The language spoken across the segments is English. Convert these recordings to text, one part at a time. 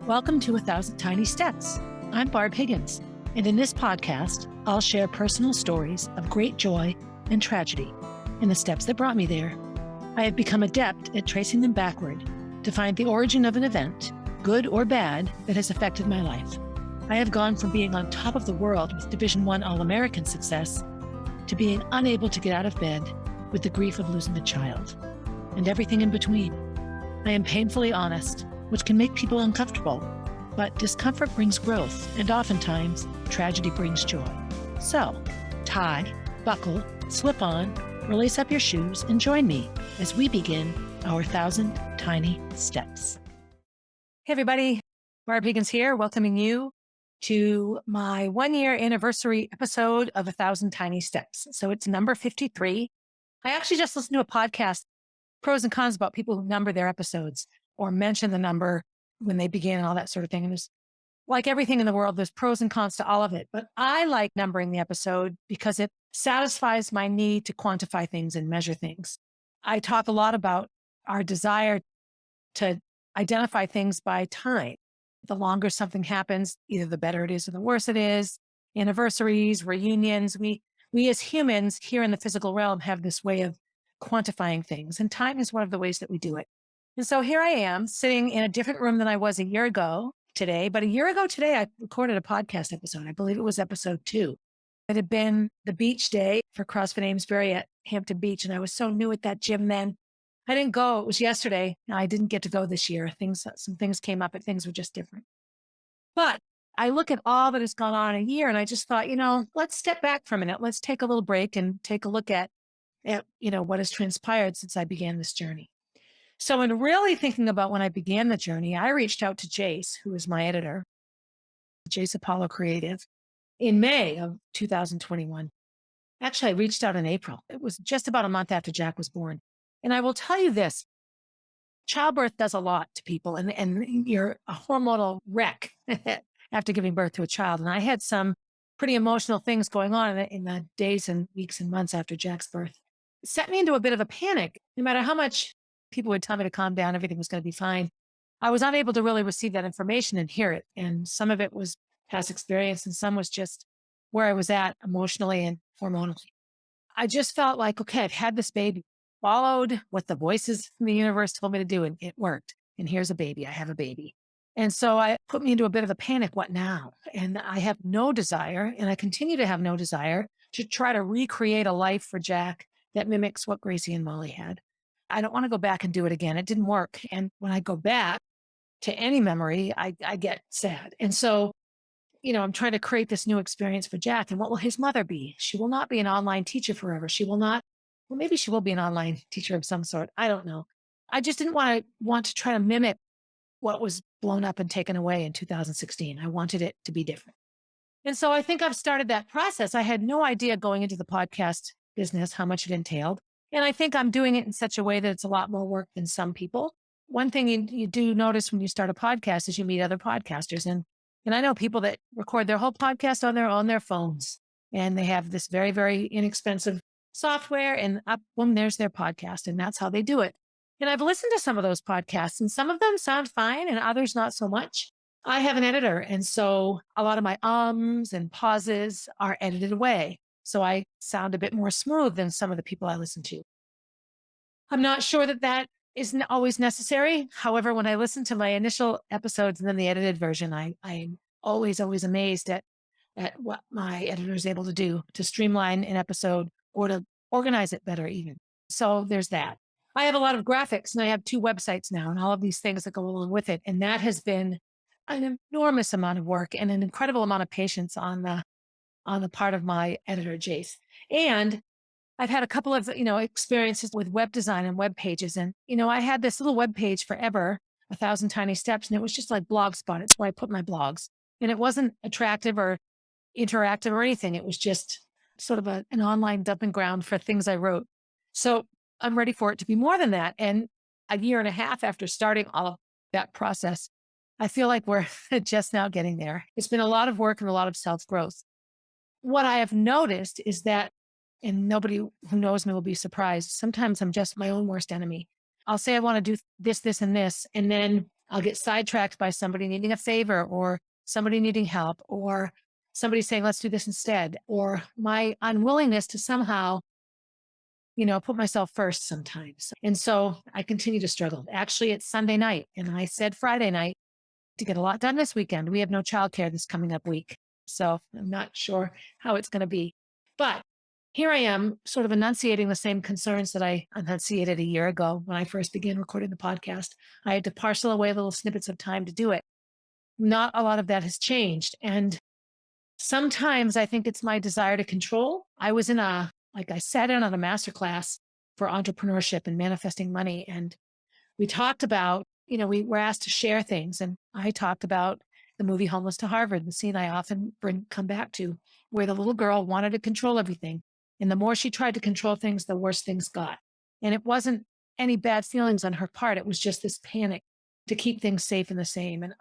Welcome to 1,000 Tiny Steps. I'm Barb Higgins, and in this podcast, I'll share personal stories of great joy and tragedy and the steps that brought me there. I have become adept at tracing them backward to find the origin of an event, good or bad, that has affected my life. I have gone from being on top of the world with Division I All-American success to being unable to get out of bed with the grief of losing a child, and everything in between. I am painfully honest, which can make people uncomfortable, but discomfort brings growth, and oftentimes, tragedy brings joy. So, tie, buckle, slip on, or lace up your shoes, and join me as we begin our 1,000 Tiny Steps. Hey everybody, Barb Higgins here, welcoming you to my 1-year anniversary episode of 1,000 Tiny Steps. So it's number 53. I actually just listened to a podcast, pros and cons about people who number their episodes or mention the number when they begin and all that sort of thing. And there's, like everything in the world, there's pros and cons to all of it. But I like numbering the episode because it satisfies my need to quantify things and measure things. I talk a lot about our desire to identify things by time. The longer something happens, either the better it is or the worse it is. Anniversaries, reunions, we as humans here in the physical realm have this way of quantifying things. And time is one of the ways that we do it. And so here I am sitting in a different room than I was a year ago today. But a year ago today, I recorded a podcast episode. I believe it was episode 2. It had been the beach day for CrossFit Amesbury at Hampton Beach. And I was so new at that gym then. I didn't go. It was yesterday. I didn't get to go this year. Some things came up and things were just different. But I look at all that has gone on in a year and I just thought, let's step back for a minute. Let's take a little break and take a look at what has transpired since I began this journey. So in really thinking about when I began the journey, I reached out to Jace, who is my editor, Jace Apollo Creative, in May of 2021. Actually, I reached out in April. It was just about a month after Jack was born. And I will tell you this, childbirth does a lot to people and you're a hormonal wreck after giving birth to a child. And I had some pretty emotional things going on in the days and weeks and months after Jack's birth. It set me into a bit of a panic. No matter how much people would tell me to calm down, everything was going to be fine, I was unable to really receive that information and hear it. And some of it was past experience and some was just where I was at emotionally and hormonally. I just felt like, okay, I've had this baby, followed what the voices from the universe told me to do, and it worked. And here's a baby. I have a baby. And so I put me into a bit of a panic. What now? And I have no desire, and I continue to have no desire to try to recreate a life for Jack that mimics what Gracie and Molly had. I don't want to go back and do it again. It didn't work. And when I go back to any memory, I get sad. And so, I'm trying to create this new experience for Jack. And what will his mother be? She will not be an online teacher forever. She will not, well, maybe she will be an online teacher of some sort. I don't know. I just didn't want to try to mimic what was blown up and taken away in 2016. I wanted it to be different. And so I think I've started that process. I had no idea going into the podcast business how much it entailed. And I think I'm doing it in such a way that it's a lot more work than some people. One thing you do notice when you start a podcast is you meet other podcasters. And I know people that record their whole podcast on their phones. And they have this very, very inexpensive software and up, boom, there's their podcast. And that's how they do it. And I've listened to some of those podcasts and some of them sound fine and others not so much. I have an editor. And so a lot of my ums and pauses are edited away. So I sound a bit more smooth than some of the people I listen to. I'm not sure that isn't always necessary. However, when I listen to my initial episodes and then the edited version, I'm always amazed at what my editor is able to do to streamline an episode or to organize it better even. So there's that. I have a lot of graphics and I have 2 websites now and all of these things that go along with it. And that has been an enormous amount of work and an incredible amount of patience on the part of my editor, Jace. And I've had a couple of, experiences with web design and web pages. And, I had this little web page forever, 1,000 Tiny Steps, and it was just like Blogspot. It's where I put my blogs. And it wasn't attractive or interactive or anything. It was just sort of an online dumping ground for things I wrote. So I'm ready for it to be more than that. And a year and a half after starting all of that process, I feel like we're just now getting there. It's been a lot of work and a lot of self-growth. What I have noticed is that, and nobody who knows me will be surprised, sometimes I'm just my own worst enemy. I'll say I want to do this, and this, and then I'll get sidetracked by somebody needing a favor or somebody needing help or somebody saying, let's do this instead, or my unwillingness to somehow, put myself first sometimes. And so I continue to struggle. Actually, it's Sunday night and I said Friday night to get a lot done this weekend. We have no childcare this coming up week. So I'm not sure how it's going to be. But here I am sort of enunciating the same concerns that I enunciated a year ago when I first began recording the podcast. I had to parcel away little snippets of time to do it. Not a lot of that has changed. And sometimes I think it's my desire to control. I sat in on a masterclass for entrepreneurship and manifesting money. And we talked about, we were asked to share things. And I talked about the movie Homeless to Harvard, the scene I often come back to, where the little girl wanted to control everything. And the more she tried to control things, the worse things got. And it wasn't any bad feelings on her part. It was just this panic to keep things safe and the same. And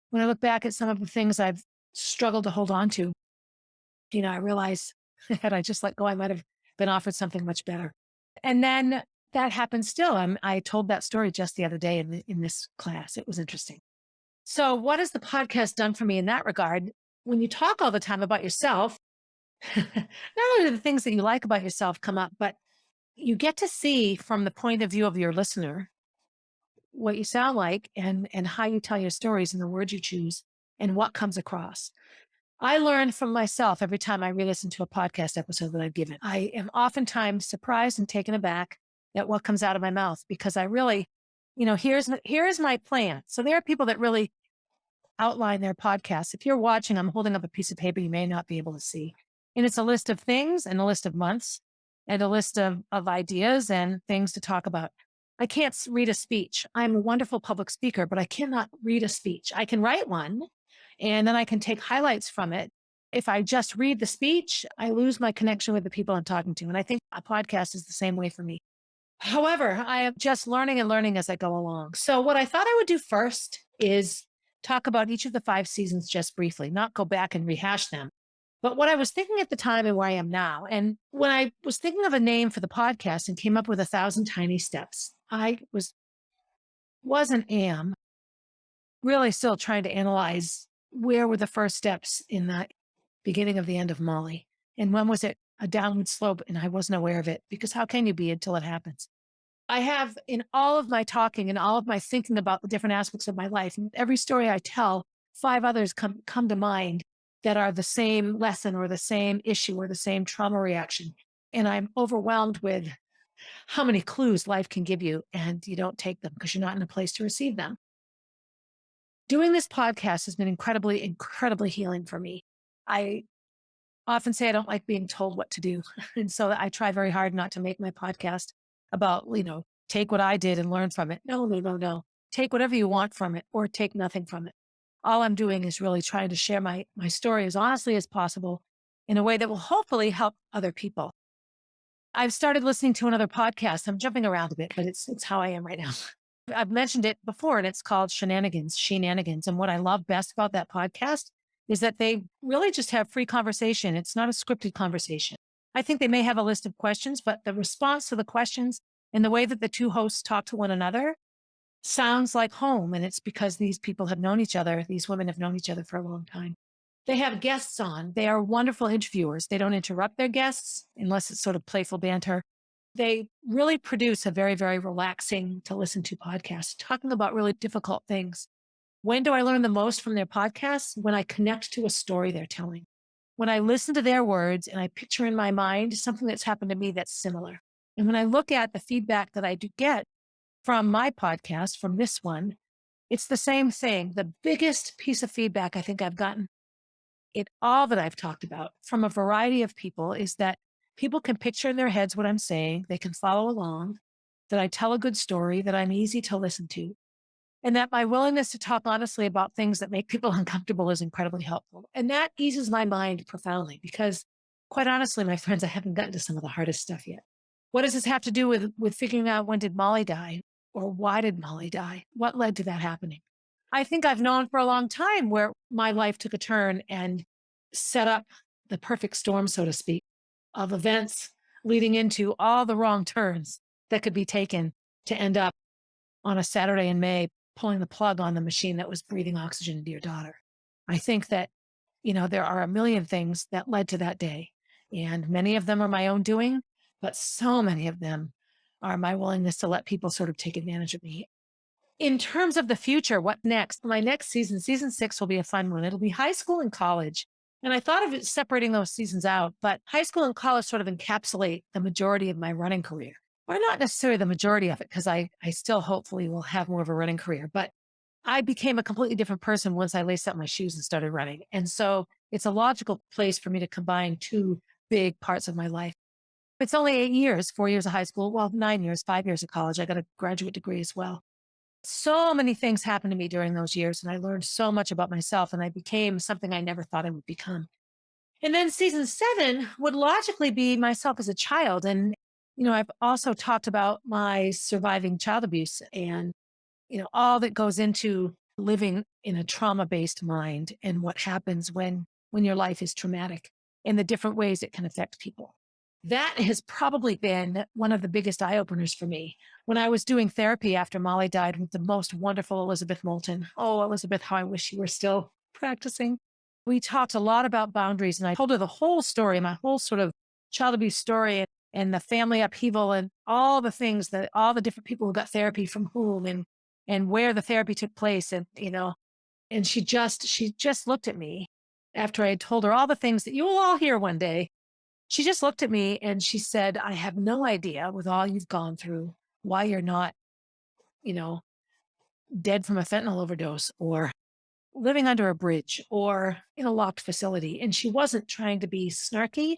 when I look back at some of the things I've struggled to hold on to, I realize had I just let go, I might have been offered something much better. And then that happened still. I told that story just the other day in this class. It was interesting. So what has the podcast done for me in that regard? When you talk all the time about yourself, not only do the things that you like about yourself come up, but you get to see from the point of view of your listener what you sound like and how you tell your stories and the words you choose and what comes across. I learn from myself every time I re-listen to a podcast episode that I've given. I am oftentimes surprised and taken aback at what comes out of my mouth because I really, here's my plan. So there are people that really outline their podcasts. If you're watching, I'm holding up a piece of paper you may not be able to see. And it's a list of things and a list of months and a list of ideas and things to talk about. I can't read a speech. I'm a wonderful public speaker, but I cannot read a speech. I can write one and then I can take highlights from it. If I just read the speech, I lose my connection with the people I'm talking to. And I think a podcast is the same way for me. However, I am just learning and learning as I go along. So what I thought I would do first is talk about each of the 5 seasons just briefly, not go back and rehash them. But what I was thinking at the time and where I am now, and when I was thinking of a name for the podcast and came up with 1,000 Tiny Steps, I was and am really still trying to analyze where were the first steps in that beginning of the end of Molly, and when was it a downward slope and I wasn't aware of it, because how can you be until it happens? I have in all of my talking and all of my thinking about the different aspects of my life, and every story I tell, 5 others come to mind that are the same lesson or the same issue or the same trauma reaction. And I'm overwhelmed with how many clues life can give you and you don't take them because you're not in a place to receive them. Doing this podcast has been incredibly, incredibly healing for me. I often say I don't like being told what to do. And so I try very hard not to make my podcast about, take what I did and learn from it. No. Take whatever you want from it or take nothing from it. All I'm doing is really trying to share my story as honestly as possible in a way that will hopefully help other people. I've started listening to another podcast. I'm jumping around a bit, but it's how I am right now. I've mentioned it before and it's called Shenanigans. And what I love best about that podcast is that they really just have free conversation. It's not a scripted conversation. I think they may have a list of questions, but the response to the questions and the way that the 2 hosts talk to one another sounds like home. And it's because these people have known each other. These women have known each other for a long time. They have guests on. They are wonderful interviewers. They don't interrupt their guests unless it's sort of playful banter. They really produce a very, very relaxing to listen to podcast, talking about really difficult things. When do I learn the most from their podcasts? When I connect to a story they're telling. When I listen to their words and I picture in my mind something that's happened to me that's similar. And when I look at the feedback that I do get from my podcast, from this one, it's the same thing. The biggest piece of feedback I think I've gotten in all that I've talked about from a variety of people is that people can picture in their heads what I'm saying. They can follow along, that I tell a good story, that I'm easy to listen to, and that my willingness to talk honestly about things that make people uncomfortable is incredibly helpful. And that eases my mind profoundly because quite honestly, my friends, I haven't gotten to some of the hardest stuff yet. What does this have to do with figuring out when did Molly die or why did Molly die? What led to that happening? I think I've known for a long time where my life took a turn and set up the perfect storm, so to speak, of events leading into all the wrong turns that could be taken to end up on a Saturday in May pulling the plug on the machine that was breathing oxygen into your daughter. I think that, there are a million things that led to that day. And many of them are my own doing, but so many of them are my willingness to let people sort of take advantage of me. In terms of the future, what next? My next season 6 will be a fun one. It'll be high school and college. And I thought of it separating those seasons out, but high school and college sort of encapsulate the majority of my running career. Or not necessarily the majority of it, because I still hopefully will have more of a running career. But I became a completely different person once I laced up my shoes and started running. And so it's a logical place for me to combine two big parts of my life. It's only 8 years, 4 years of high school, well, 9 years, 5 years of college. I got a graduate degree as well. So many things happened to me during those years, and I learned so much about myself, and I became something I never thought I would become. And then season 7 would logically be myself as a child. And, I've also talked about my surviving child abuse and, all that goes into living in a trauma-based mind and what happens when your life is traumatic and the different ways it can affect people. That has probably been one of the biggest eye openers for me. When I was doing therapy after Molly died with the most wonderful Elizabeth Moulton. Oh, Elizabeth, how I wish you were still practicing. We talked a lot about boundaries, and I told her the whole story, my whole sort of child abuse story and the family upheaval and all the things that all the different people who got therapy from whom and where the therapy took place. And, and she just looked at me after I had told her all the things that you will all hear one day. She just looked at me and she said, I have no idea with all you've gone through why you're not, you know, dead from a fentanyl overdose or living under a bridge or in a locked facility. And she wasn't trying to be snarky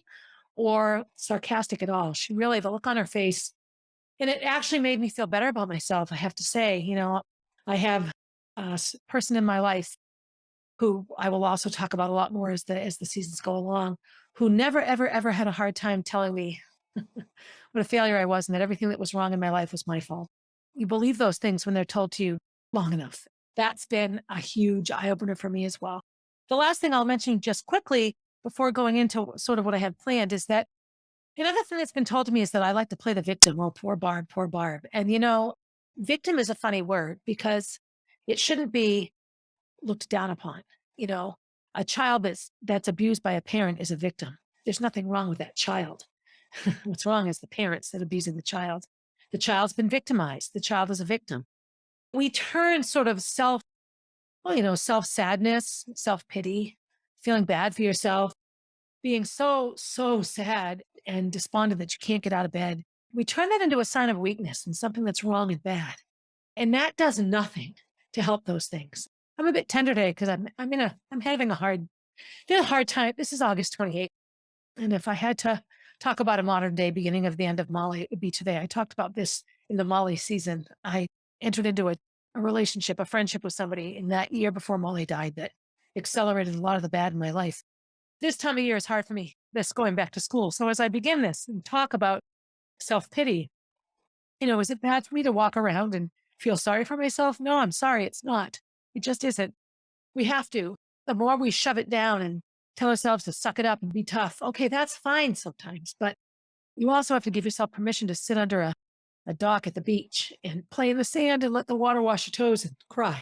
or sarcastic at all. She really, the look on her face, and it actually made me feel better about myself. I have to say, I have a person in my life who I will also talk about a lot more as the seasons go along, who never, ever, ever had a hard time telling me what a failure I was and that everything that was wrong in my life was my fault. You believe those things when they're told to you long enough. That's been a huge eye opener for me as well. The last thing I'll mention just quickly before going into sort of what I have planned is that another thing that's been told to me is that I like to play the victim. Oh, poor Barb, poor Barb. And victim is a funny word because it shouldn't be looked down upon. You know, a child that's abused by a parent is a victim. There's nothing wrong with that child. What's wrong is the parents that are abusing the child. The child's been victimized. The child is a victim. We turn sort of self sadness, self pity, feeling bad for yourself, being so, so sad and despondent that you can't get out of bed. We turn that into a sign of weakness and something that's wrong and bad. And that does nothing to help those things. I'm a bit tender today because I'm having a hard time. This is August 28th. And if I had to talk about a modern day beginning of the end of Molly, it would be today. I talked about this in the Molly season. I entered into a relationship, a friendship with somebody in that year before Molly died that accelerated a lot of the bad in my life. This time of year is hard for me, this going back to school. So as I begin this and talk about self-pity, is it bad for me to walk around and feel sorry for myself? No, I'm sorry. It's not. It just isn't. We have to. The more we shove it down and tell ourselves to suck it up and be tough, okay, that's fine sometimes. But you also have to give yourself permission to sit under a dock at the beach and play in the sand and let the water wash your toes and cry.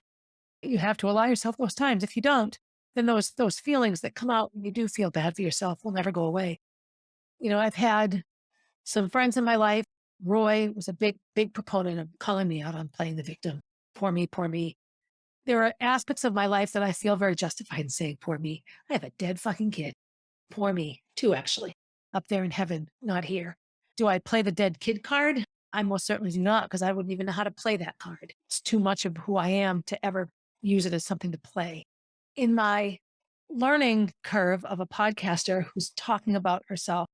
You have to allow yourself those times. If you don't, then those feelings that come out when you do feel bad for yourself will never go away. I've had some friends in my life. Roy was a big, big proponent of calling me out on playing the victim. Poor me, poor me. There are aspects of my life that I feel very justified in saying, poor me. I have a dead fucking kid. Poor me, too, actually. Up there in heaven, not here. Do I play the dead kid card? I most certainly do not, because I wouldn't even know how to play that card. It's too much of who I am to ever use it as something to play. In my learning curve of a podcaster who's talking about herself,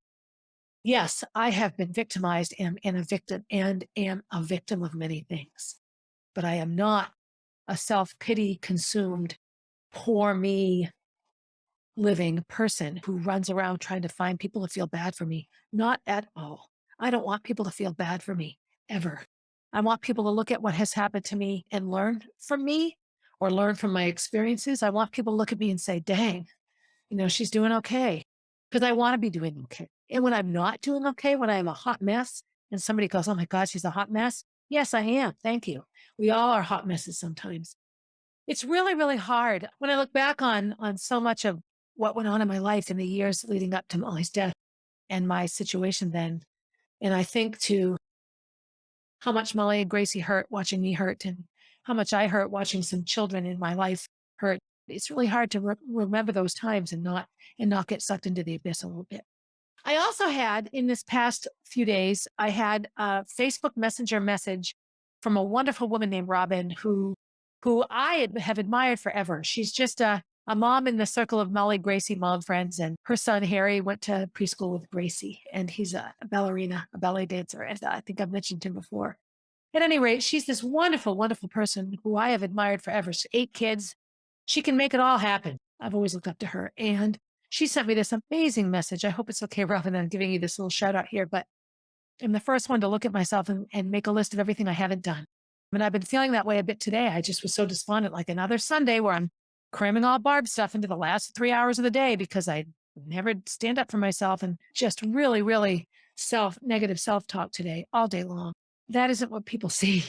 yes, I have been victimized and am a victim of many things, but I am not a self-pity consumed, poor me living person who runs around trying to find people to feel bad for me. Not at all. I don't want people to feel bad for me ever. I want people to look at what has happened to me and learn from me or learn from my experiences. I want people to look at me and say, dang, she's doing okay, because I want to be doing okay. And when I'm not doing okay, when I'm a hot mess and somebody goes, oh my God, she's a hot mess, Yes, I am. Thank you. We all are hot messes sometimes. It's really, really hard when I look back on so much of what went on in my life in the years leading up to Molly's death and my situation then. And I think to how much Molly and Gracie hurt watching me hurt and how much I hurt watching some children in my life hurt. It's really hard to remember those times and not get sucked into the abyss a little bit. I also had in this past few days, I had a Facebook Messenger message from a wonderful woman named Robin who I have admired forever. She's just a mom in the circle of Molly Gracie mom friends, and her son Harry went to preschool with Gracie, and he's a ballerina, a ballet dancer, and I think I've mentioned him before. At any rate, she's this wonderful, wonderful person who I have admired forever. She's 8 kids. She can make it all happen. I've always looked up to her. And she sent me this amazing message. I hope it's okay, Robin. I'm giving you this little shout out here, but I'm the first one to look at myself and make a list of everything I haven't done. And I've been feeling that way a bit today. I just was so despondent, like another Sunday where I'm cramming all Barb stuff into the last 3 hours of the day because I never stand up for myself and just really, really negative self-talk today, all day long. That isn't what people see.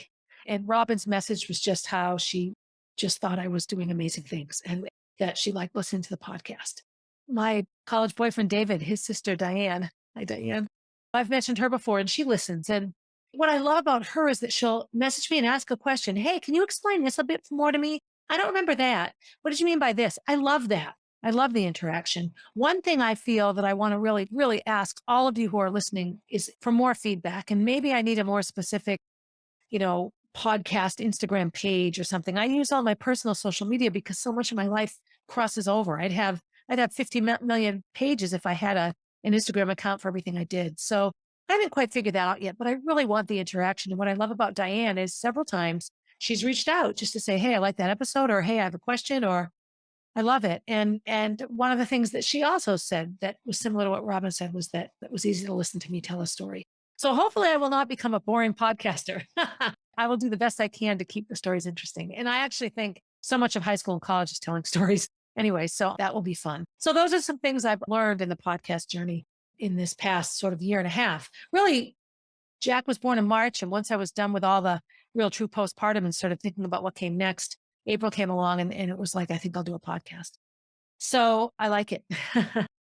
And Robin's message was just how she just thought I was doing amazing things and that she liked listening to the podcast. My college boyfriend, David, his sister, Diane. Hi, Diane. I've mentioned her before and she listens. And what I love about her is that she'll message me and ask a question. Hey, can you explain this a bit more to me? I don't remember that. What did you mean by this? I love that. I love the interaction. One thing I feel that I want to really, really ask all of you who are listening is for more feedback. And maybe I need a more specific, podcast Instagram page or something. I use all my personal social media because so much of my life crosses over. I'd have 50 million pages if I had an Instagram account for everything I did. So I haven't quite figured that out yet, but I really want the interaction. And what I love about Diane is several times she's reached out just to say, hey, I like that episode, or hey, I have a question, or I love it. And one of the things that she also said that was similar to what Robin said was that it was easy to listen to me tell a story. So hopefully I will not become a boring podcaster. I will do the best I can to keep the stories interesting. And I actually think so much of high school and college is telling stories anyway, so that will be fun. So those are some things I've learned in the podcast journey in this past sort of year and a half. Really, Jack was born in March. And once I was done with all the real true postpartum and started thinking about what came next, April came along and it was like, I think I'll do a podcast. So I like it.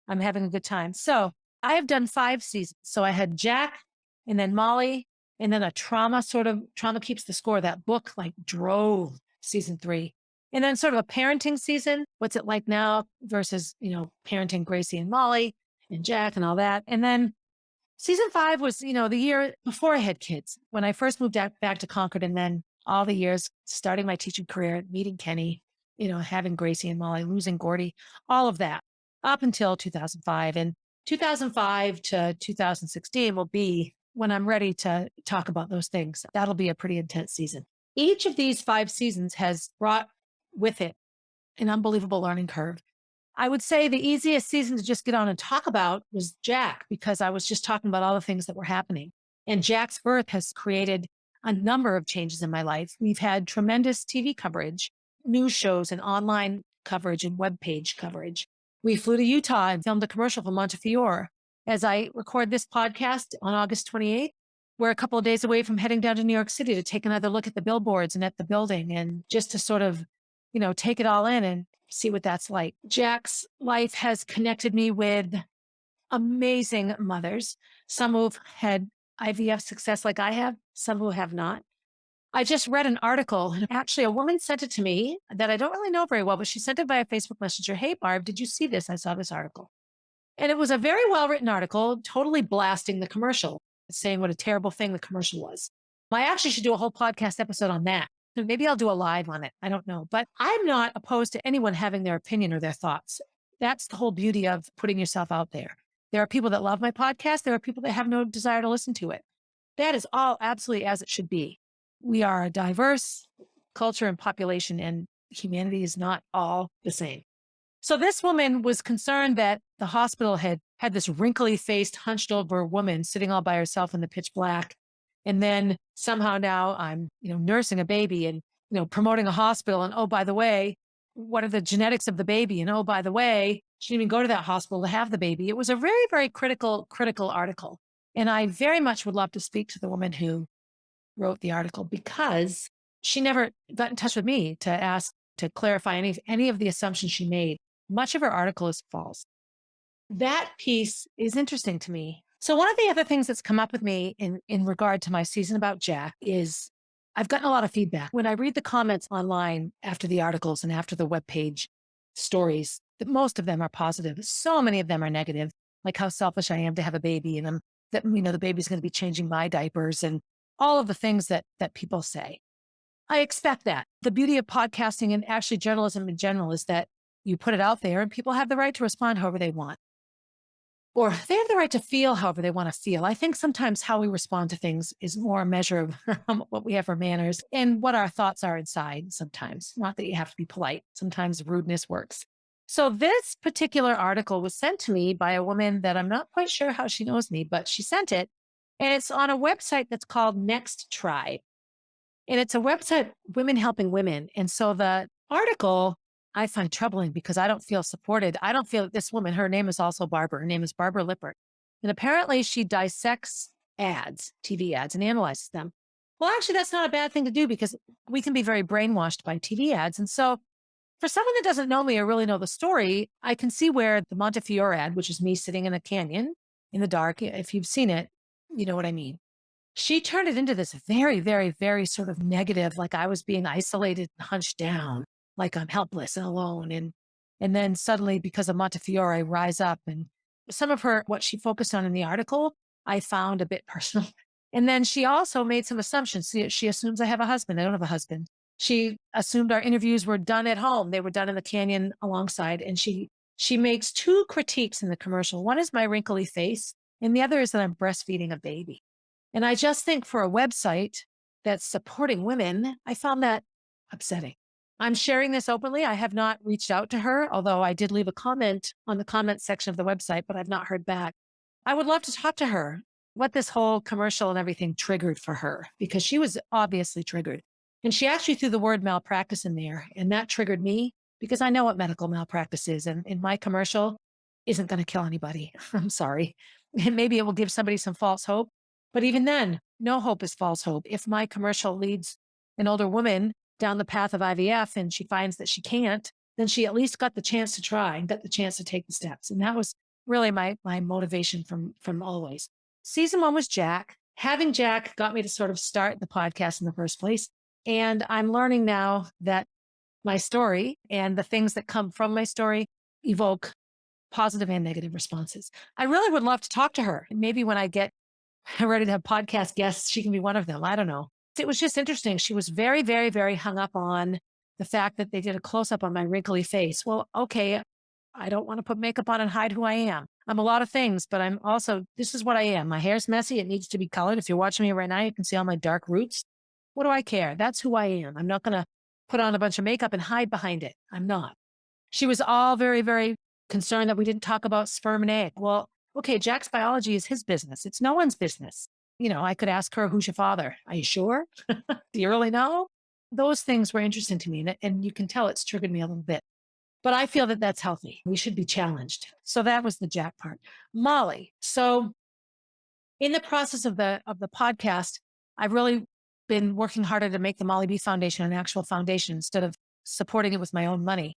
I'm having a good time. So I have done 5 seasons. So I had Jack and then Molly and then Trauma Keeps the Score. That book like drove season 3. And then sort of a parenting season. What's it like now versus, parenting Gracie and Molly and Jack and all that. And then season 5 was, the year before I had kids, when I first moved back to Concord, and then all the years starting my teaching career, meeting Kenny, having Gracie and Molly, losing Gordy, all of that up until 2005. And 2005 to 2016 will be when I'm ready to talk about those things. That'll be a pretty intense season. Each of these 5 seasons has brought with it an unbelievable learning curve. I would say the easiest season to just get on and talk about was Jack, because I was just talking about all the things that were happening. And Jack's birth has created a number of changes in my life. We've had tremendous TV coverage, news shows and online coverage and webpage coverage. We flew to Utah and filmed a commercial for Montefiore. As I record this podcast on August 28th, we're a couple of days away from heading down to New York City to take another look at the billboards and at the building, and just to sort of, take it all in and see what that's like. Jack's life has connected me with amazing mothers, some who've had IVF success like I have, some who have not. I just read an article, and actually a woman sent it to me that I don't really know very well, but she sent it via Facebook Messenger. Hey, Barb, did you see this? I saw this article. And it was a very well-written article, totally blasting the commercial, saying what a terrible thing the commercial was. I actually should do a whole podcast episode on that. Maybe I'll do a live on it. I don't know. But I'm not opposed to anyone having their opinion or their thoughts. That's the whole beauty of putting yourself out there. There are people that love my podcast. There are people that have no desire to listen to it. That is all absolutely as it should be. We are a diverse culture and population, and humanity is not all the same. So this woman was concerned that the hospital had this wrinkly-faced, hunched-over woman sitting all by herself in the pitch black. And then somehow now I'm, nursing a baby and, promoting a hospital. And oh, by the way, what are the genetics of the baby? And oh, by the way, she didn't even go to that hospital to have the baby. It was a very, very critical article. And I very much would love to speak to the woman who wrote the article because she never got in touch with me to ask to clarify any of the assumptions she made. Much of her article is false. That piece is interesting to me. So one of the other things that's come up with me in regard to my season about Jack is I've gotten a lot of feedback. When I read the comments online after the articles and after the webpage stories, that most of them are positive. So many of them are negative, like how selfish I am to have a baby and that, the baby's going to be changing my diapers and all of the things that people say. I expect that. The beauty of podcasting and actually journalism in general is that you put it out there and people have the right to respond however they want. Or they have the right to feel however they want to feel. I think sometimes how we respond to things is more a measure of what we have for manners and what our thoughts are inside sometimes. Not that you have to be polite. Sometimes rudeness works. So this particular article was sent to me by a woman that I'm not quite sure how she knows me, but she sent it. And it's on a website that's called Next Tribe. And it's a website, Women Helping Women. And so the article I find troubling because I don't feel supported. I don't feel that this woman, her name is also Barbara. Her name is Barbara Lippert. And apparently she dissects ads, TV ads, and analyzes them. Well, actually, that's not a bad thing to do because we can be very brainwashed by TV ads. And so for someone that doesn't know me or really know the story, I can see where the Montefiore ad, which is me sitting in a canyon in the dark, if you've seen it, you know what I mean. She turned it into this very, very, very sort of negative, like I was being isolated and hunched down, like I'm helpless and alone. And then suddenly, because of Montefiore, I rise up. And some of what she focused on in the article, I found a bit personal. And then she also made some assumptions. She assumes I have a husband. I don't have a husband. She assumed our interviews were done at home. They were done in the canyon alongside. And she makes two critiques in the commercial. One is my wrinkly face, and the other is that I'm breastfeeding a baby. And I just think for a website that's supporting women, I found that upsetting. I'm sharing this openly. I have not reached out to her, although I did leave a comment on the comment section of the website, but I've not heard back. I would love to talk to her, what this whole commercial and everything triggered for her, because she was obviously triggered. And she actually threw the word malpractice in there, and that triggered me because I know what medical malpractice is. And in my commercial isn't going to kill anybody. I'm sorry. And maybe it will give somebody some false hope. But even then, no hope is false hope. If my commercial leads an older woman down the path of IVF and she finds that she can't, then she at least got the chance to try and got the chance to take the steps. And that was really my motivation from always. Season 1 was Jack. Having Jack got me to sort of start the podcast in the first place. And I'm learning now that my story and the things that come from my story evoke positive and negative responses. I really would love to talk to her. And maybe when I get ready to have podcast guests, she can be one of them. I don't know. It was just interesting. She was very, very, very hung up on the fact that they did a close-up on my wrinkly face. Well, okay, I don't want to put makeup on and hide who I am. I'm a lot of things, but I'm also, this is what I am. My hair's messy. It needs to be colored. If you're watching me right now, you can see all my dark roots. What do I care? That's who I am. I'm not going to put on a bunch of makeup and hide behind it. I'm not. She was all very, very concerned that we didn't talk about sperm and egg. Well, okay, Jack's biology is his business. It's no one's business. I could ask her, who's your father? Are you sure? Do you really know? Those things were interesting to me. And you can tell it's triggered me a little bit. But I feel that that's healthy. We should be challenged. So that was the Jack part. Molly. So in the process of the podcast, I've really been working harder to make the MollyB Foundation an actual foundation instead of supporting it with my own money.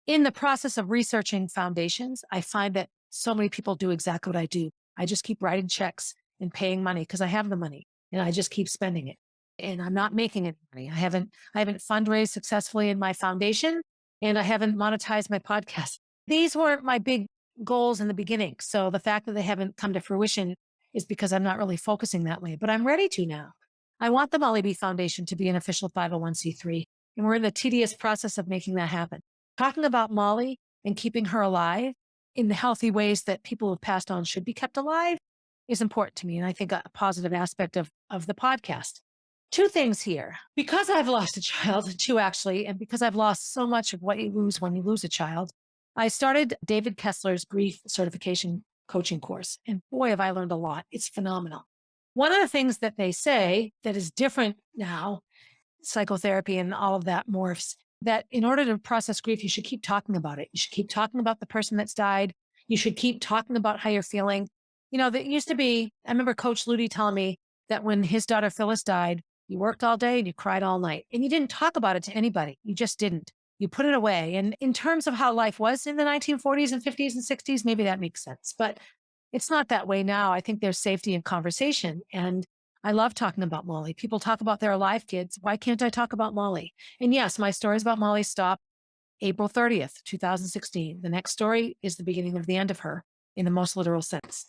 In the process of researching foundations, I find that so many people do exactly what I do. I just keep writing checks and paying money because I have the money and I just keep spending it. And I'm not making any money. I haven't fundraised successfully in my foundation and I haven't monetized my podcast. These weren't my big goals in the beginning. So the fact that they haven't come to fruition is because I'm not really focusing that way, but I'm ready to now. I want the MollyB Foundation to be an official 501c3, and we're in the tedious process of making that happen. Talking about Molly and keeping her alive in the healthy ways that people who've passed on should be kept alive is important to me. And I think a positive aspect of the podcast. Two things here. Because I've lost a child, two actually, and because I've lost so much of what you lose when you lose a child, I started David Kessler's grief certification coaching course. And boy, have I learned a lot. It's phenomenal. One of the things that they say that is different now, psychotherapy and all of that morphs, that in order to process grief, you should keep talking about it. You should keep talking about the person that's died. You should keep talking about how you're feeling. That used to be, I remember Coach Ludi telling me that when his daughter Phyllis died, You worked all day and you cried all night and you didn't talk about it to anybody. You just didn't. You put it away. And in terms of how life was in the 1940s and 50s and 60s, maybe that makes sense. But it's not that way now. I think there's safety in conversation. And I love talking about Molly. People talk about their alive kids. Why can't I talk about Molly? And yes, my stories about Molly stop April 30th, 2016. The next story is the beginning of the end of her in the most literal sense.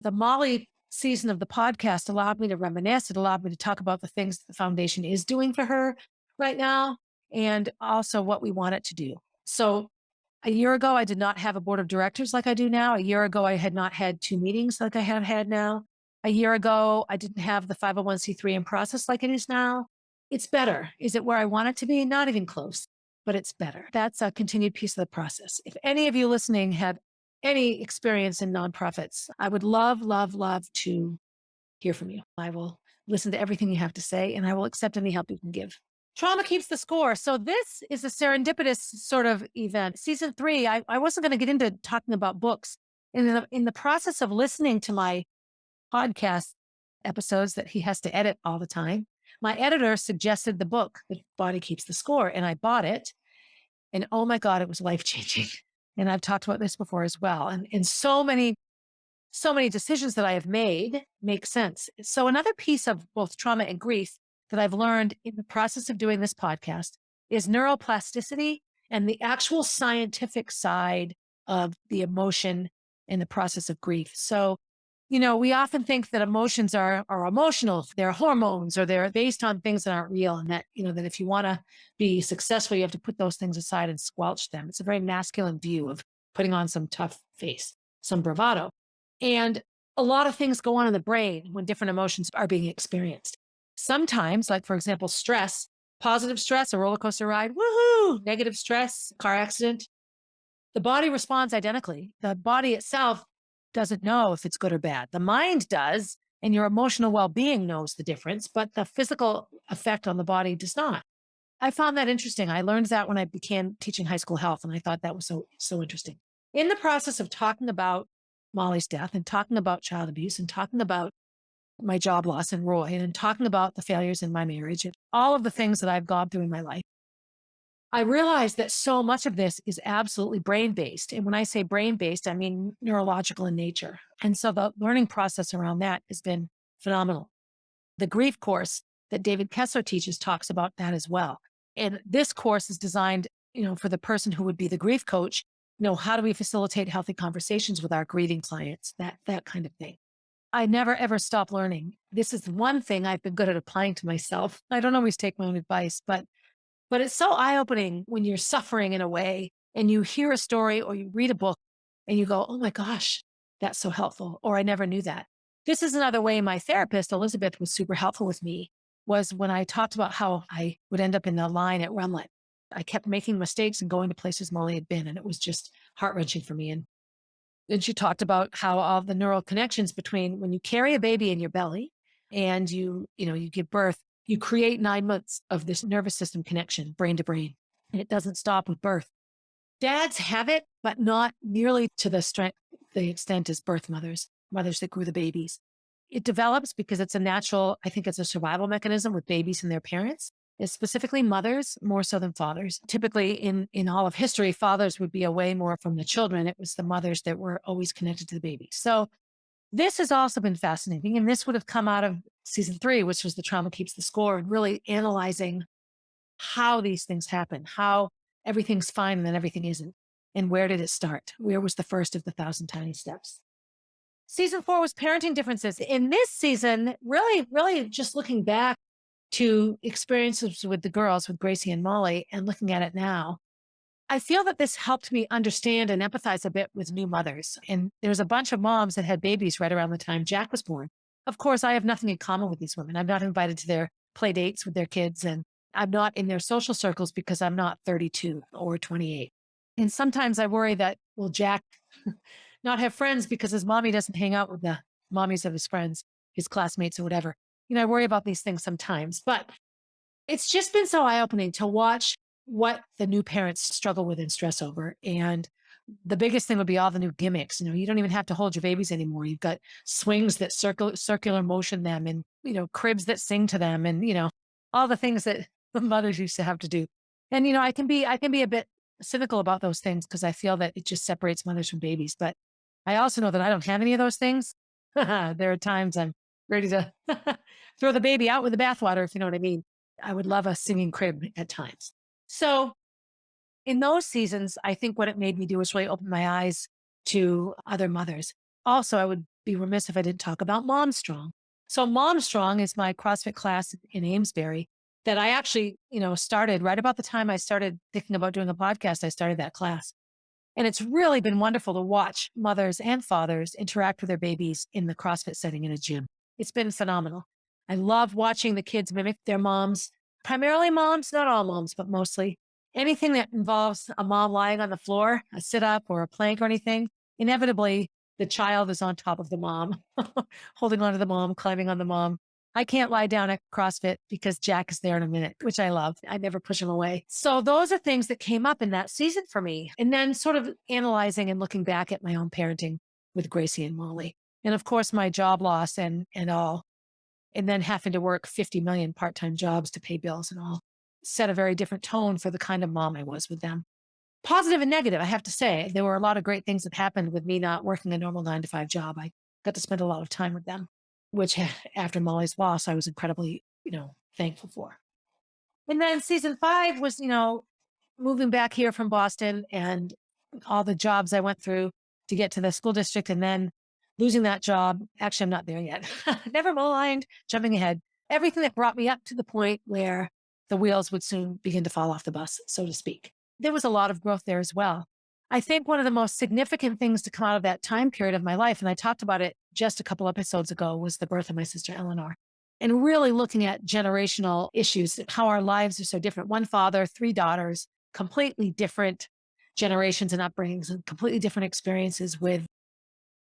The Molly season of the podcast allowed me to reminisce. It allowed me to talk about the things the foundation is doing for her right now and also what we want it to do. So a year ago, I did not have a board of directors like I do now. A year ago, I had not had 2 meetings like I have had now. A year ago, I didn't have the 501c3 in process like it is now. It's better. Is it where I want it to be? Not even close, but it's better. That's a continued piece of the process. If any of you listening have any experience in nonprofits, I would love, love, love to hear from you. I will listen to everything you have to say and I will accept any help you can give. Trauma keeps the score. So this is a serendipitous sort of event. Season 3, I wasn't going to get into talking about books. In the process of listening to my podcast episodes that he has to edit all the time, my editor suggested the book, The Body Keeps the Score, and I bought it. And oh my God, it was life-changing. And I've talked about this before as well. And so many decisions that I have made make sense. So another piece of both trauma and grief that I've learned in the process of doing this podcast is neuroplasticity and the actual scientific side of the emotion in the process of grief. So, we often think that emotions are emotional, they're hormones, or they're based on things that aren't real. And that, that if you want to be successful, you have to put those things aside and squelch them. It's a very masculine view of putting on some tough face, some bravado. And a lot of things go on in the brain when different emotions are being experienced. Sometimes, like for example, stress, positive stress, a roller coaster ride, woohoo, negative stress, car accident, the body responds identically. The body itself doesn't know if it's good or bad. The mind does, and your emotional well-being knows the difference, but the physical effect on the body does not. I found that interesting. I learned that when I began teaching high school health, and I thought that was so interesting. In the process of talking about Molly's death and talking about child abuse and talking about my job loss and Roy and talking about the failures in my marriage and all of the things that I've gone through in my life, I realized that so much of this is absolutely brain-based. And when I say brain-based, I mean neurological in nature. And so the learning process around that has been phenomenal. The grief course that David Kessler teaches talks about that as well. And this course is designed, for the person who would be the grief coach. How do we facilitate healthy conversations with our grieving clients? That kind of thing. I never, ever stop learning. This is one thing I've been good at applying to myself. I don't always take my own advice, but it's so eye-opening when you're suffering in a way and you hear a story or you read a book and you go, oh my gosh, that's so helpful. Or I never knew that. This is another way my therapist, Elizabeth, was super helpful with me, was when I talked about how I would end up in the line at Runlet. I kept making mistakes and going to places Molly had been, and it was just heart-wrenching for me. And then she talked about how all the neural connections between when you carry a baby in your belly and you give birth, you create 9 months of this nervous system connection, brain to brain, and it doesn't stop with birth. Dads have it, but not nearly to the extent as birth mothers that grew the babies. It develops because it's a natural, I think it's a survival mechanism with babies and their parents. It's specifically mothers more so than fathers. Typically in all of history, fathers would be away more from the children. It was the mothers that were always connected to the baby. So this has also been fascinating. And this would have come out of season 3, which was the trauma keeps the score, and really analyzing how these things happen, how everything's fine and then everything isn't. And where did it start? Where was the first of the 1,000 tiny steps? Season 4 was parenting differences. In this season, really, really just looking back to experiences with the girls, with Gracie and Molly, and looking at it now, I feel that this helped me understand and empathize a bit with new mothers. And there's a bunch of moms that had babies right around the time Jack was born. Of course, I have nothing in common with these women. I'm not invited to their play dates with their kids, and I'm not in their social circles because I'm not 32 or 28. And sometimes I worry that, will Jack not have friends because his mommy doesn't hang out with the mommies of his friends, his classmates or whatever. I worry about these things sometimes, but it's just been so eye-opening to watch what the new parents struggle with and stress over, and the biggest thing would be all the new gimmicks. You don't even have to hold your babies anymore. You've got swings that circular motion them, and, cribs that sing to them, and, all the things that the mothers used to have to do. And, I can be a bit cynical about those things because I feel that it just separates mothers from babies. But I also know that I don't have any of those things. There are times I'm ready to throw the baby out with the bathwater, if you know what I mean. I would love a singing crib at times. So in those seasons, I think what it made me do was really open my eyes to other mothers. Also, I would be remiss if I didn't talk about Mom Strong. So Mom Strong is my CrossFit class in Amesbury that I actually, started right about the time I started thinking about doing a podcast. I started that class. And it's really been wonderful to watch mothers and fathers interact with their babies in the CrossFit setting in a gym. It's been phenomenal. I love watching the kids mimic their moms, primarily moms, not all moms, but mostly. Anything that involves a mom lying on the floor, a sit up or a plank or anything, inevitably the child is on top of the mom, holding onto the mom, climbing on the mom. I can't lie down at CrossFit because Jack is there in a minute, which I love. I never push him away. So those are things that came up in that season for me. And then sort of analyzing and looking back at my own parenting with Gracie and Molly. And of course, my job loss and all. And then having to work 50 million part-time jobs to pay bills and all set a very different tone for the kind of mom I was with them. Positive and negative, I have to say. There were a lot of great things that happened with me not working a normal 9 to 5 job. I got to spend a lot of time with them, which after Molly's loss, I was incredibly, thankful for. And then season 5 was, moving back here from Boston and all the jobs I went through to get to the school district and then losing that job. Actually, I'm not there yet. Never mind, jumping ahead. Everything that brought me up to the point where the wheels would soon begin to fall off the bus, so to speak. There was a lot of growth there as well. I think one of the most significant things to come out of that time period of my life, and I talked about it just a couple episodes ago, was the birth of my sister, Eleanor, and really looking at generational issues, how our lives are so different. One father, 3 daughters, completely different generations and upbringings and completely different experiences with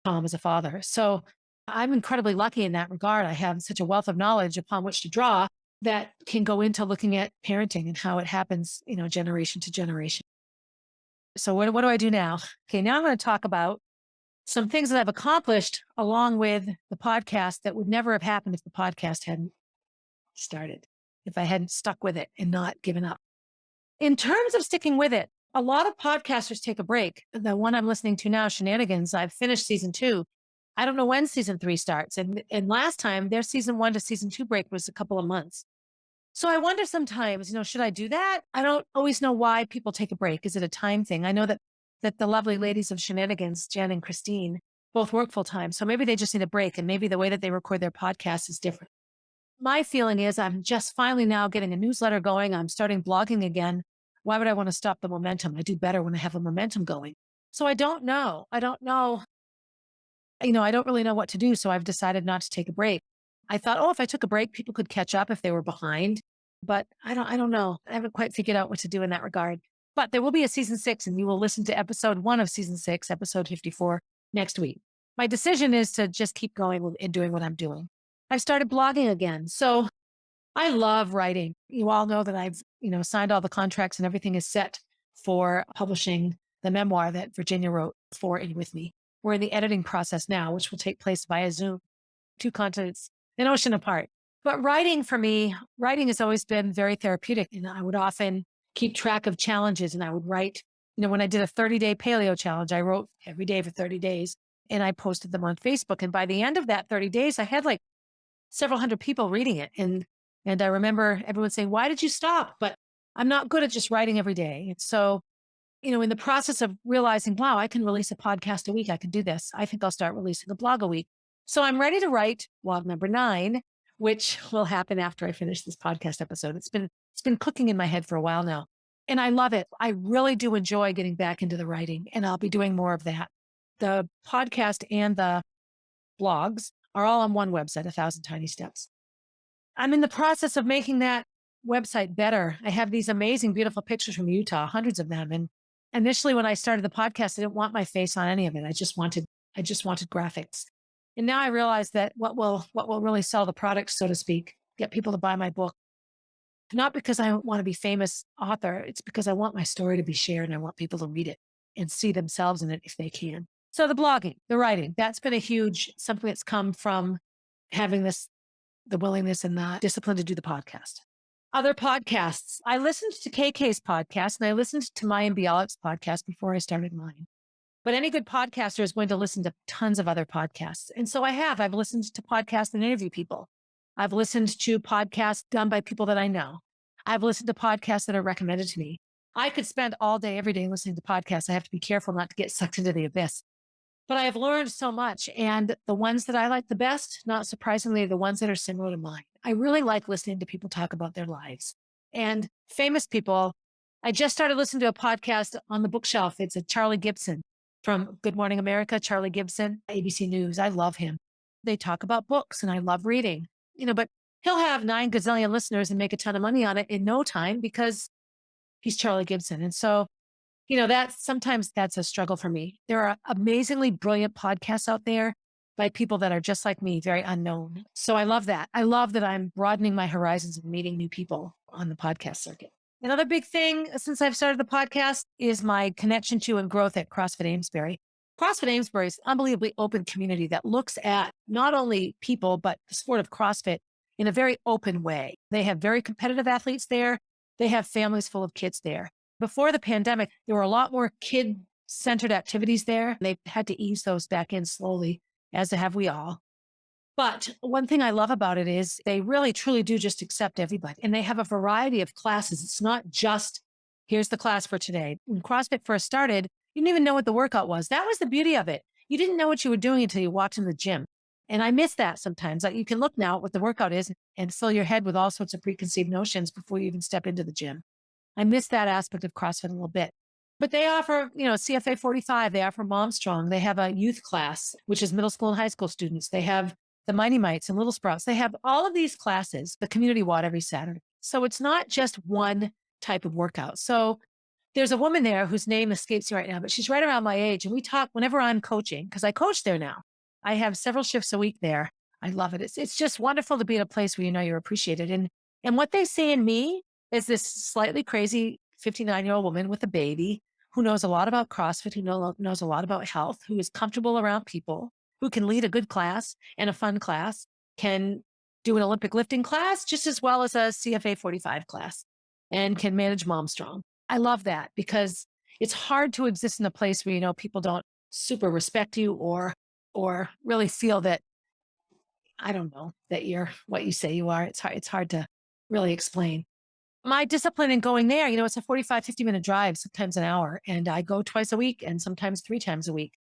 Tom as a father. So I'm incredibly lucky in that regard. I have such a wealth of knowledge upon which to draw that can go into looking at parenting and how it happens, generation to generation. So what do I do now? Okay, now I'm going to talk about some things that I've accomplished along with the podcast that would never have happened if the podcast hadn't started, if I hadn't stuck with it and not given up. In terms of sticking with it, a lot of podcasters take a break. The one I'm listening to now, Shenanigans, I've finished season 2. I don't know when season 3 starts. And last time their season 1 to season 2 break was a couple of months. So I wonder sometimes, should I do that? I don't always know why people take a break. Is it a time thing? I know that the lovely ladies of Shenanigans, Jen and Christine, both work full time. So maybe they just need a break and maybe the way that they record their podcast is different. My feeling is I'm just finally now getting a newsletter going. I'm starting blogging again. Why would I want to stop the momentum? I do better when I have a momentum going. So I don't know. I don't really know what to do. So I've decided not to take a break. I thought, if I took a break, people could catch up if they were behind. But I don't know. I haven't quite figured out what to do in that regard. But there will be a season 6 and you will listen to episode 1 of season 6, episode 54 next week. My decision is to just keep going and doing what I'm doing. I've started blogging again. So I love writing. You all know that I've, signed all the contracts and everything is set for publishing the memoir that Virginia wrote for and with me. We're in the editing process now, which will take place via Zoom, 2 continents, an ocean apart. But writing for me, has always been very therapeutic. And I would often keep track of challenges and I would write, when I did a 30-day paleo challenge, I wrote every day for 30 days and I posted them on Facebook. And by the end of that 30 days, I had like several hundred people reading it. And I remember everyone saying, why did you stop? But I'm not good at just writing every day. And so, in the process of realizing, wow, I can release a podcast a week. I can do this. I think I'll start releasing a blog a week. So I'm ready to write blog number 9, which will happen after I finish this podcast episode. It's been cooking in my head for a while now. And I love it. I really do enjoy getting back into the writing and I'll be doing more of that. The podcast and the blogs are all on one website, 1,000 Tiny Steps. I'm in the process of making that website better. I have these amazing, beautiful pictures from Utah, hundreds of them. And initially when I started the podcast, I didn't want my face on any of it. I just wanted graphics. And now I realize that what will really sell the product, so to speak, get people to buy my book, not because I want to be famous author, it's because I want my story to be shared and I want people to read it. and see themselves in it if they can. So the blogging, the writing, that's been a huge, something that's come from having the willingness and the discipline to do the podcast. Other podcasts. I listened to KK's podcast and I listened to Maya and Bialik's podcast before I started mine. But any good podcaster is going to listen to tons of other podcasts. And so I've listened to podcasts and interview people. I've listened to podcasts done by people that I know. I've listened to podcasts that are recommended to me. I could spend all day, every day listening to podcasts. I have to be careful not to get sucked into the abyss. But I have learned so much. And the ones that I like the best, not surprisingly, the ones that are similar to mine. I really like listening to people talk about their lives. And famous people, I just started listening to a podcast on the bookshelf. It's a Charlie Gibson from Good Morning America, Charlie Gibson, ABC News. I love him. They talk about books and I love reading, but he'll have 9 gazillion listeners and make a ton of money on it in no time because he's Charlie Gibson. And so, sometimes that's a struggle for me. There are amazingly brilliant podcasts out there by people that are just like me, very unknown. So I love that. I love that I'm broadening my horizons and meeting new people on the podcast circuit. Another big thing since I've started the podcast is my connection to and growth at CrossFit Amesbury. CrossFit Amesbury is an unbelievably open community that looks at not only people, but the sport of CrossFit in a very open way. They have very competitive athletes there. They have families full of kids there. Before the pandemic, there were a lot more kid-centered activities there. They had to ease those back in slowly, as have we all. But one thing I love about it is they really, truly do just accept everybody. And they have a variety of classes. It's not just, here's the class for today. When CrossFit first started, you didn't even know what the workout was. That was the beauty of it. You didn't know what you were doing until you walked in the gym. And I miss that sometimes. Like you can look now at what the workout is and fill your head with all sorts of preconceived notions before you even step into the gym. I miss that aspect of CrossFit a little bit. But they offer, CFA 45. They offer Mom Strong. They have a youth class, which is middle school and high school students. They have the Mighty Mites and Little Sprouts. They have all of these classes, the community WOD every Saturday. So it's not just one type of workout. So there's a woman there whose name escapes me right now, but she's right around my age. And we talk whenever I'm coaching, because I coach there now. I have several shifts a week there. I love it. It's just wonderful to be in a place where you know you're appreciated. And what they see in me is this slightly crazy 59-year-old woman with a baby who knows a lot about CrossFit, who knows a lot about health, who is comfortable around people, who can lead a good class and a fun class, can do an Olympic lifting class just as well as a CFA 45 class, and can manage Mom Strong. I love that because it's hard to exist in a place where, people don't super respect you or really feel that, I don't know, that you're what you say you are. It's hard to really explain. My discipline in going there, it's a 45, 50-minute drive, sometimes an hour. And I go twice a week and sometimes 3 times a week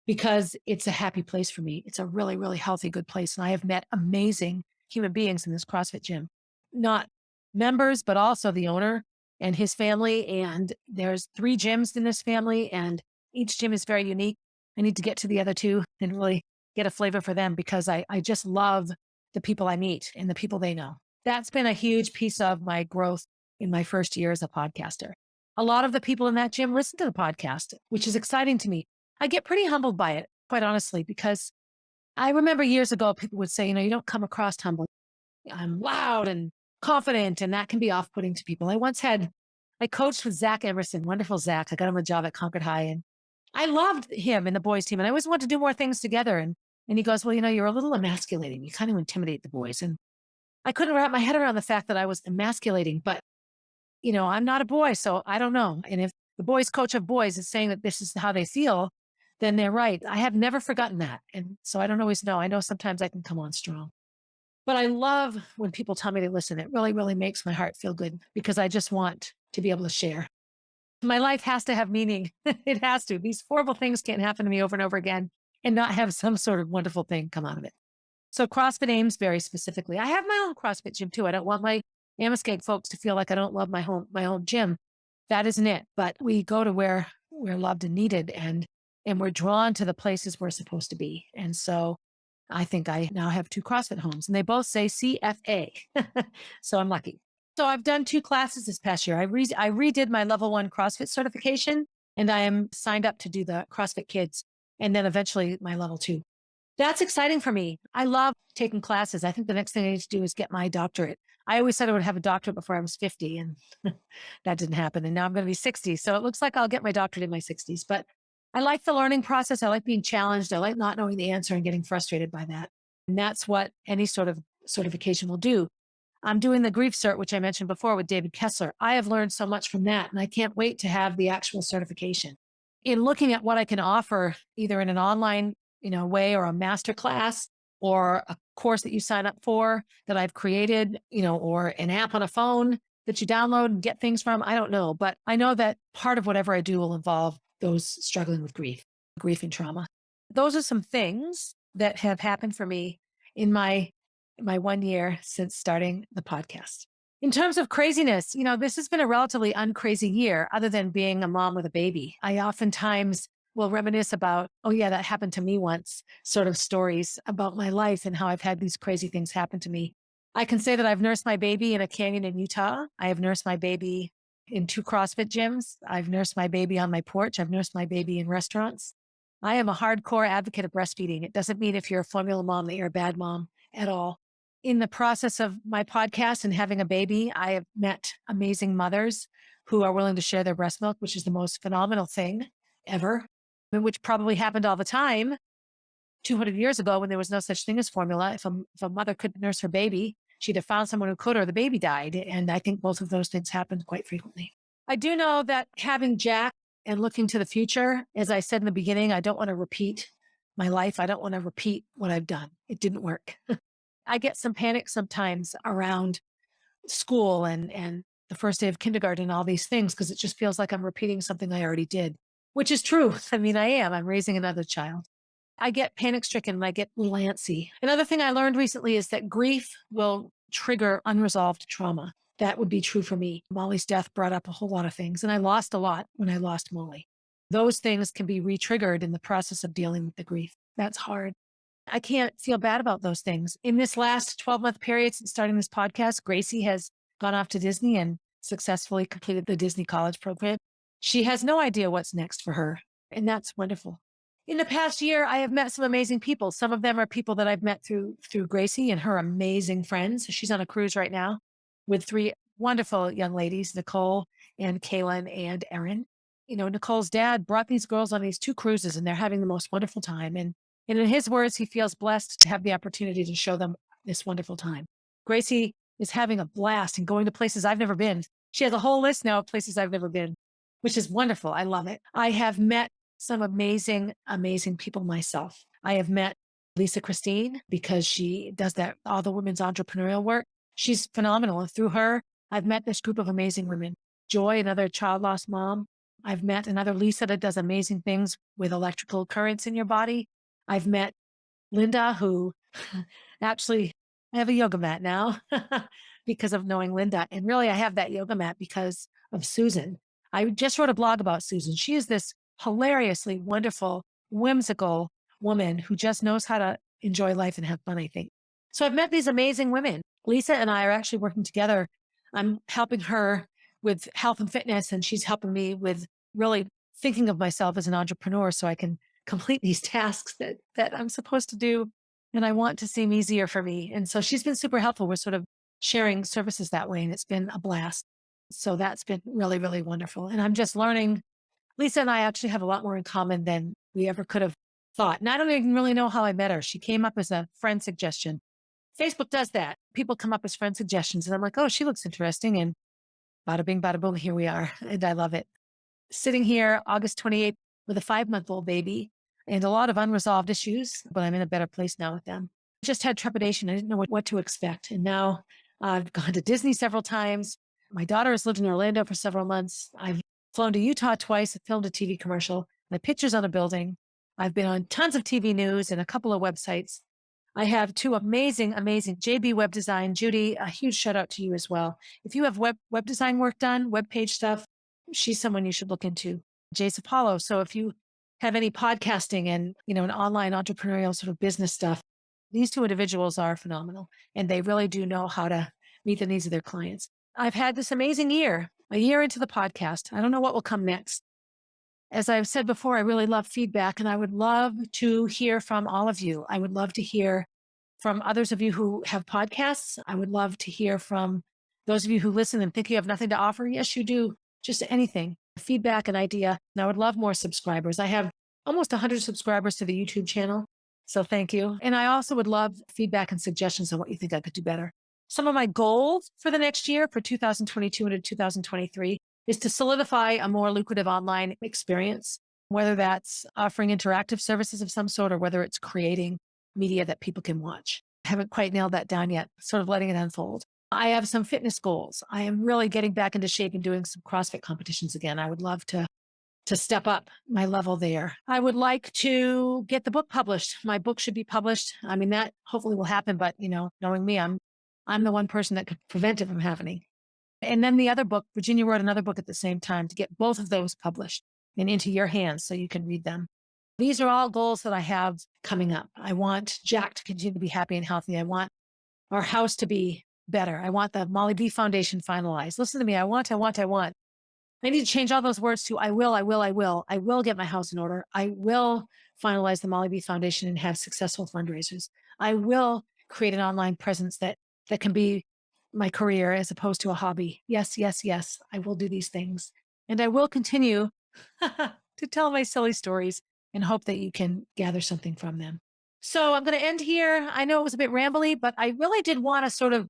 because it's a happy place for me. It's a really, really healthy, good place. And I have met amazing human beings in this CrossFit gym, not members, but also the owner and his family. And there's 3 gyms in this family and each gym is very unique. I need to get to the other 2 and really get a flavor for them because I just love the people I meet and the people they know. That's been a huge piece of my growth in my first year as a podcaster. A lot of the people in that gym listen to the podcast, which is exciting to me. I get pretty humbled by it, quite honestly, because I remember years ago, people would say, you don't come across humble. I'm loud and confident, and that can be off-putting to people. I coached with Zach Emerson, wonderful Zach. I got him a job at Concord High, and I loved him and the boys team, and I always wanted to do more things together. And he goes, well, you're a little emasculating. You kind of intimidate the boys. And I couldn't wrap my head around the fact that I was emasculating, but I'm not a boy, so I don't know. And if the boys coach of boys is saying that this is how they feel, then they're right. I have never forgotten that. And so I don't always know. I know sometimes I can come on strong, but I love when people tell me to listen. It really, really makes my heart feel good because I just want to be able to share. My life has to have meaning. It has to. These horrible things can't happen to me over and over again and not have some sort of wonderful thing come out of it. So CrossFit Amesbury specifically. I have my own CrossFit gym too. I don't want my Amoskeag folks to feel like I don't love my own gym. That isn't it. But we go to where we're loved and needed and we're drawn to the places we're supposed to be. And so I think I now have 2 CrossFit homes and they both say CFA. So I'm lucky. So I've done 2 classes this past year. I redid my level 1 CrossFit certification and I am signed up to do the CrossFit Kids and then eventually my level 2. That's exciting for me. I love taking classes. I think the next thing I need to do is get my doctorate. I always said I would have a doctorate before I was 50, and that didn't happen. And now I'm going to be 60. So it looks like I'll get my doctorate in my 60s. But I like the learning process. I like being challenged. I like not knowing the answer and getting frustrated by that. And that's what any sort of certification will do. I'm doing the grief cert, which I mentioned before with David Kessler. I have learned so much from that, and I can't wait to have the actual certification. In looking at what I can offer, either in an online, way, or a master class, or a course that you sign up for that I've created, or an app on a phone that you download and get things from, I don't know. But I know that part of whatever I do will involve those struggling with grief and trauma. Those are some things that have happened for me in my 1 year since starting the podcast. In terms of craziness, this has been a relatively uncrazy year other than being a mom with a baby. I oftentimes will reminisce about, oh yeah, that happened to me once, sort of stories about my life and how I've had these crazy things happen to me. I can say that I've nursed my baby in a canyon in Utah. I have nursed my baby in 2 CrossFit gyms. I've nursed my baby on my porch. I've nursed my baby in restaurants. I am a hardcore advocate of breastfeeding. It doesn't mean if you're a formula mom that you're a bad mom at all. In the process of my podcast and having a baby, I have met amazing mothers who are willing to share their breast milk, which is the most phenomenal thing ever, which probably happened all the time 200 years ago when there was no such thing as formula. If a mother couldn't nurse her baby, she either found someone who could or the baby died. And I think both of those things happened quite frequently. I do know that having Jack and looking to the future, as I said in the beginning, I don't want to repeat my life. I don't want to repeat what I've done. It didn't work. I get some panic sometimes around school and the first day of kindergarten and all these things, because it just feels like I'm repeating something I already did, which is true. I mean, I am. I'm raising another child. I get panic stricken and I get a little antsy. Another thing I learned recently is that grief will trigger unresolved trauma. That would be true for me. Molly's death brought up a whole lot of things, and I lost a lot when I lost Molly. Those things can be re-triggered in the process of dealing with the grief. That's hard. I can't feel bad about those things. In this last 12-month period since starting this podcast, Gracie has gone off to Disney and successfully completed the Disney College program. She has no idea what's next for her, and that's wonderful. In the past year, I have met some amazing people. Some of them are people that I've met through Gracie and her amazing friends. She's on a cruise right now with 3 wonderful young ladies, Nicole and Kaylin and Erin. Nicole's dad brought these girls on these 2 cruises, and they're having the most wonderful time. And in his words, he feels blessed to have the opportunity to show them this wonderful time. Gracie is having a blast and going to places I've never been. She has a whole list now of places I've never been, which is wonderful. I love it. I have met some amazing, amazing people myself. I have met Lisa Christine because she does all the women's entrepreneurial work. She's phenomenal. And through her, I've met this group of amazing women. Joy, another child lost mom. I've met another Lisa that does amazing things with electrical currents in your body. I've met Linda, who actually, I have a yoga mat now because of knowing Linda. And really, I have that yoga mat because of Susan. I just wrote a blog about Susan. She is this hilariously wonderful, whimsical woman who just knows how to enjoy life and have fun, I think. So I've met these amazing women. Lisa and I are actually working together. I'm helping her with health and fitness, and she's helping me with really thinking of myself as an entrepreneur so I can complete these tasks that I'm supposed to do and I want to seem easier for me. And so she's been super helpful. We're sort of sharing services that way, and it's been a blast. So that's been really, really wonderful. And I'm just learning. Lisa and I actually have a lot more in common than we ever could have thought. And I don't even really know how I met her. She came up as a friend suggestion. Facebook does that. People come up as friend suggestions, and I'm like, oh, she looks interesting. And bada bing, bada boom, here we are. And I love it. Sitting here August 28th with a 5-month-old baby and a lot of unresolved issues, but I'm in a better place now with them. Just had trepidation. I didn't know what to expect. And now I've gone to Disney several times. My daughter has lived in Orlando for several months. I've flown to Utah twice. I filmed a TV commercial. My picture's on a building. I've been on tons of TV news and a couple of websites. I have 2 amazing, amazing JB Web Design. Judy, a huge shout out to you as well. If you have web design work done, web page stuff, she's someone you should look into. Jace Apollo. So if you have any podcasting and, an online entrepreneurial sort of business stuff, these 2 individuals are phenomenal, and they really do know how to meet the needs of their clients. I've had this amazing year, a year into the podcast. I don't know what will come next. As I've said before, I really love feedback, and I would love to hear from all of you. I would love to hear from others of you who have podcasts. I would love to hear from those of you who listen and think you have nothing to offer. Yes, you do. Just anything, feedback, an idea. And I would love more subscribers. I have almost 100 subscribers to the YouTube channel. So thank you. And I also would love feedback and suggestions on what you think I could do better. Some of my goals for the next year, for 2022 into 2023, is to solidify a more lucrative online experience, whether that's offering interactive services of some sort or whether it's creating media that people can watch. I haven't quite nailed that down yet, sort of letting it unfold. I have some fitness goals. I am really getting back into shape and doing some CrossFit competitions again. I would love to step up my level there. I would like to get the book published. My book should be published. I mean, that hopefully will happen, but knowing me, I'm the one person that could prevent it from happening. And then the other book, Virginia wrote another book at the same time to get both of those published and into your hands so you can read them. These are all goals that I have coming up. I want Jack to continue to be happy and healthy. I want our house to be better. I want the MollyB Foundation finalized. Listen to me. I want. I need to change all those words to I will. I will get my house in order. I will finalize the MollyB Foundation and have successful fundraisers. I will create an online presence that can be my career as opposed to a hobby. Yes. I will do these things. And I will continue to tell my silly stories and hope that you can gather something from them. So I'm going to end here. I know it was a bit rambly, but I really did want to sort of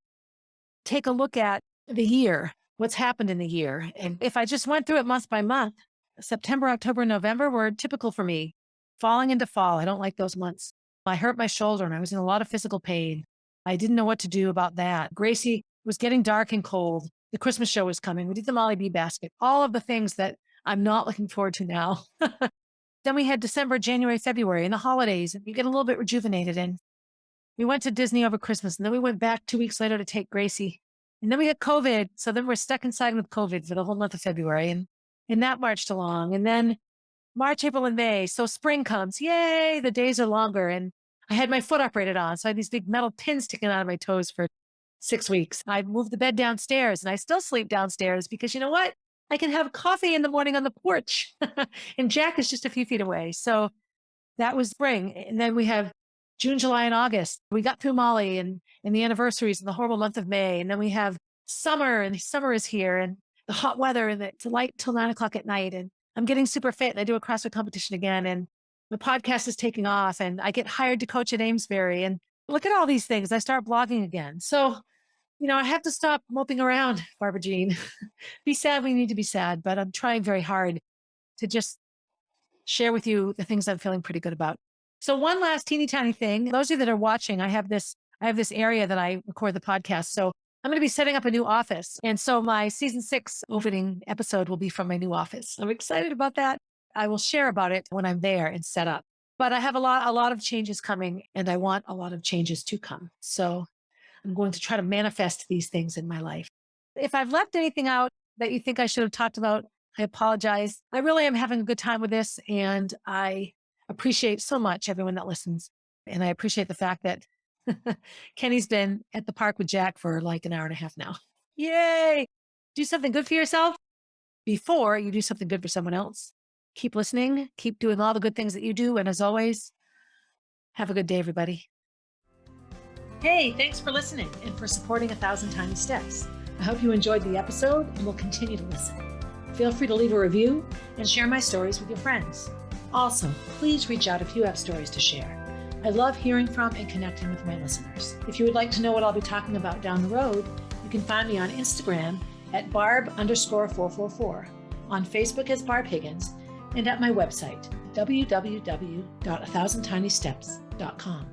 take a look at the year, what's happened in the year. And if I just went through it month by month, September, October, November were typical for me. Falling into fall, I don't like those months. I hurt my shoulder and I was in a lot of physical pain. I didn't know what to do about that. Gracie was getting dark and cold. The Christmas show was coming. We did the MollyB basket, all of the things that I'm not looking forward to now. Then we had December, January, February, and the holidays, and you get a little bit rejuvenated. And we went to Disney over Christmas, and then we went back 2 weeks later to take Gracie. And then we had COVID. So then we're stuck inside with COVID for the whole month of February. And that marched along. And then March, April, and May. So spring comes. Yay, the days are longer. And I had my foot operated on. So I had these big metal pins sticking out of my toes for 6 weeks. I moved the bed downstairs, and I still sleep downstairs because you know what? I can have coffee in the morning on the porch. And Jack is just a few feet away. So that was spring. And then we have June, July, and August. We got through Molly and the anniversaries and the horrible month of May. And then we have summer, and summer is here, and the hot weather, and it's light till 9 o'clock at night. And I'm getting super fit, and I do a CrossFit competition again. And the podcast is taking off, and I get hired to coach at Amesbury. And look at all these things. I start blogging again. So I have to stop moping around, Barbara Jean. Be sad when you need to be sad, but I'm trying very hard to just share with you the things I'm feeling pretty good about. So one last teeny tiny thing. Those of you that are watching, I have this area that I record the podcast. So I'm going to be setting up a new office. And so my season 6 opening episode will be from my new office. I'm excited about that. I will share about it when I'm there and set up. But I have a lot of changes coming, and I want a lot of changes to come. So I'm going to try to manifest these things in my life. If I've left anything out that you think I should have talked about, I apologize. I really am having a good time with this, and I appreciate so much everyone that listens. And I appreciate the fact that Kenny's been at the park with Jack for like an hour and a half now. Yay! Do something good for yourself before you do something good for someone else. Keep listening. Keep doing all the good things that you do. And as always, have a good day, everybody. Hey, thanks for listening and for supporting 1,000 Tiny Steps. I hope you enjoyed the episode and will continue to listen. Feel free to leave a review and share my stories with your friends. Also, please reach out if you have stories to share. I love hearing from and connecting with my listeners. If you would like to know what I'll be talking about down the road, you can find me on Instagram at barb_444, on Facebook as Barb Higgins, and at my website, www.1000tinysteps.com.